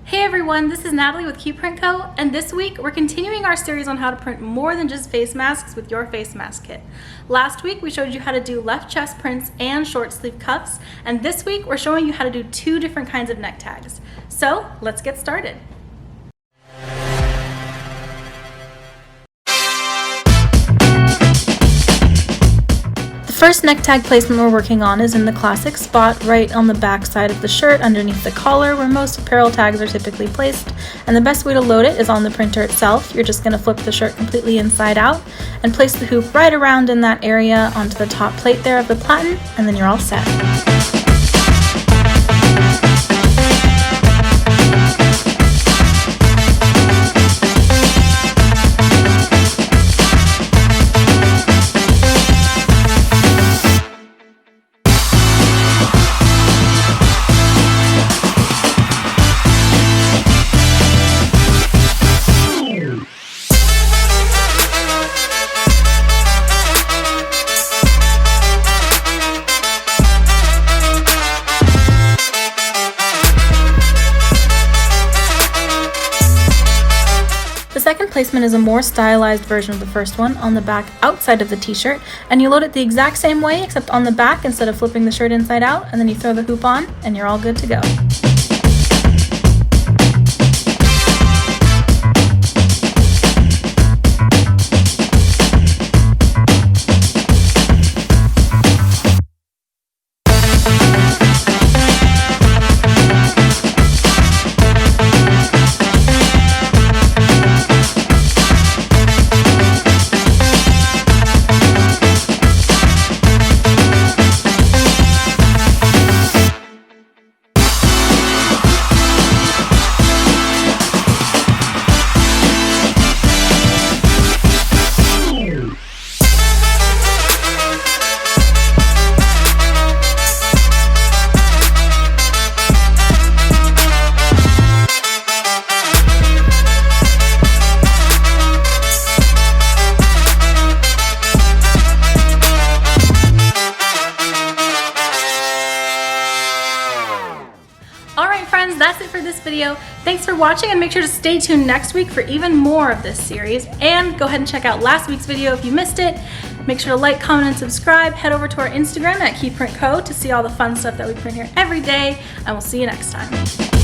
Hey everyone, this is Natalie with Keyprint Co. And this week we're continuing our series on how to print more than just face masks with your face mask kit. Last week we showed you how to do left chest prints and short sleeve cuffs, and this week we're showing you how to do two different kinds of neck tags. So let's get started. The first neck tag placement we're working on is in the classic spot right on the back side of the shirt underneath the collar where most apparel tags are typically placed, and the best way to load it is on the printer itself. You're just going to flip the shirt completely inside out and place the hoop right around in that area onto the top plate there of the platen, and then you're all set. The second placement is a more stylized version of the first one on the back outside of the t-shirt, and you load it the exact same way except on the back instead of flipping the shirt inside out, and then you throw the hoop on and you're all good to go. Alright friends, that's it for this video. Thanks for watching, and make sure to stay tuned next week for even more of this series. And go ahead and check out last week's video if you missed it. Make sure to like, comment, and subscribe. Head over to our Instagram at Keyprint Co. to see all the fun stuff that we print here every day, and we'll see you next time.